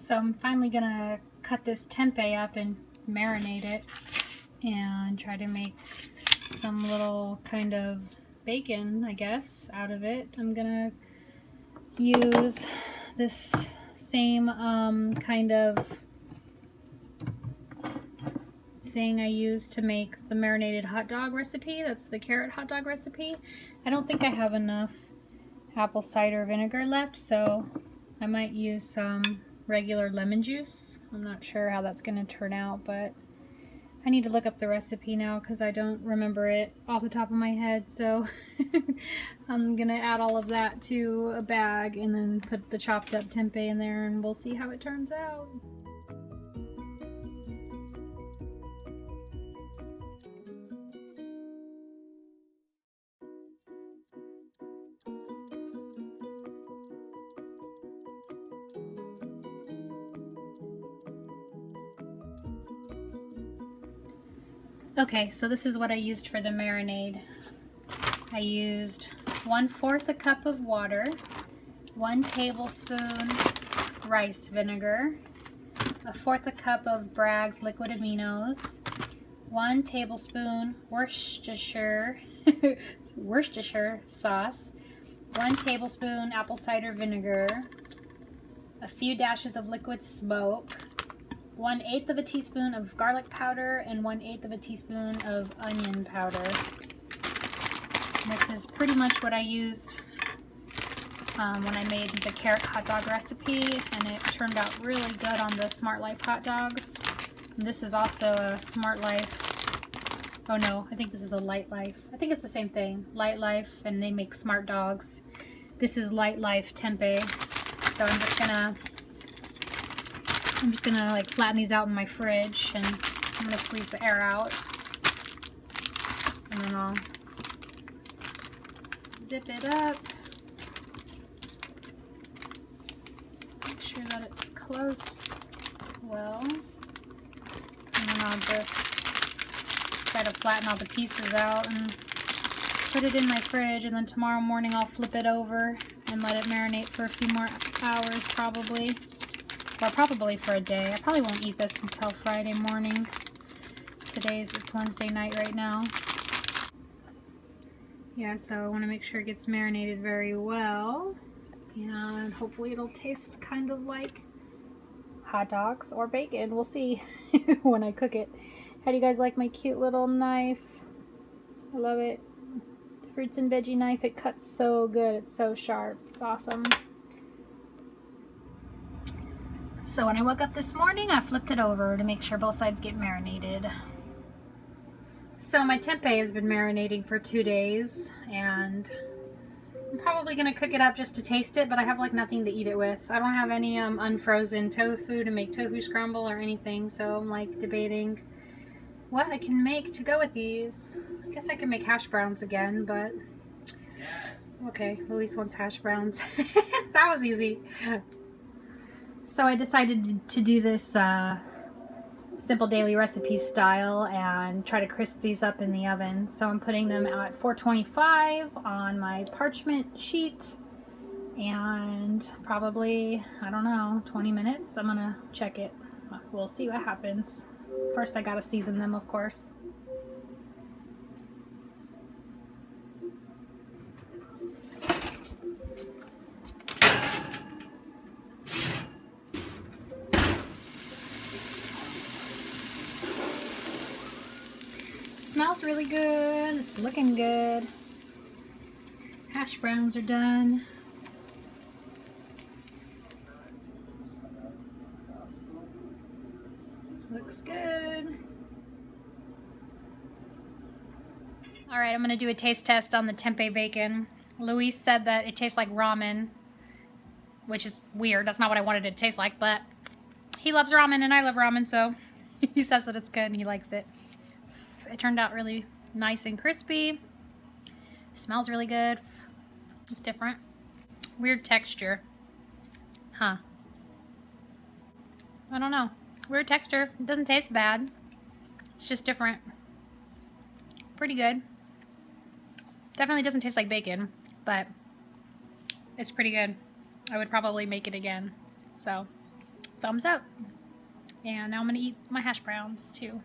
So I'm finally gonna cut this tempeh up and marinate it and try to make some little kind of bacon, I guess, out of it. I'm gonna use this same kind of thing I used to make the marinated hot dog recipe. That's the carrot hot dog recipe. I don't think I have enough apple cider vinegar left, so I might use some regular lemon juice. I'm not sure how that's going to turn out, but I need to look up the recipe now because I don't remember it off the top of my head. So I'm going to add all of that to a bag and then put the chopped up tempeh in there, and we'll see how it turns out. Okay, so this is what I used for the marinade. I used 1/4 a cup of water, 1 tablespoon rice vinegar, 1/4 a cup of Bragg's liquid aminos, 1 tablespoon Worcestershire sauce, 1 tablespoon apple cider vinegar, a few dashes of liquid smoke, 1/8 of a teaspoon of garlic powder, and 1/8 of a teaspoon of onion powder. And this is pretty much what I used when I made the carrot hot dog recipe, and it turned out really good on the Smart Life hot dogs. And this is also a Smart Life. Oh no, I think this is a Light Life. I think it's the same thing. Light Life, and they make Smart Dogs. This is Light Life tempeh. So I'm just gonna like flatten these out in my fridge, and I'm gonna squeeze the air out, and then I'll zip it up, make sure that it's closed well, and then I'll just try to flatten all the pieces out and put it in my fridge, and then tomorrow morning I'll flip it over and let it marinate for a few more hours probably. Or probably for a day. I probably won't eat this until Friday morning. It's Wednesday night right now. Yeah, so I want to make sure it gets marinated very well. And hopefully it'll taste kind of like hot dogs or bacon. We'll see when I cook it. How do you guys like my cute little knife? I love it. The fruits and veggie knife. It cuts so good. It's so sharp. It's awesome. So when I woke up this morning, I flipped it over to make sure both sides get marinated. So my tempeh has been marinating for 2 days, and I'm probably going to cook it up just to taste it, but I have like nothing to eat it with. I don't have any unfrozen tofu to make tofu scramble or anything, so I'm like debating what I can make to go with these. I guess I can make hash browns again, but yes. Okay, Luis wants hash browns. That was easy. So I decided to do this simple daily recipe style and try to crisp these up in the oven. So I'm putting them at 425 on my parchment sheet, and probably, I don't know, 20 minutes. I'm gonna check it. We'll see what happens. First I gotta season them, of course. Smells really good. It's looking good. Hash browns are done. Looks good. Alright, I'm going to do a taste test on the tempeh bacon. Luis said that it tastes like ramen, which is weird. That's not what I wanted it to taste like, but he loves ramen and I love ramen, so he says that it's good and he likes it. It turned out really nice and crispy. Smells really good. It's different. Weird texture. Huh. I don't know. Weird texture. It doesn't taste bad. It's just different. Pretty good. Definitely doesn't taste like bacon, but it's pretty good. I would probably make it again. So thumbs up. And now I'm going to eat my hash browns too.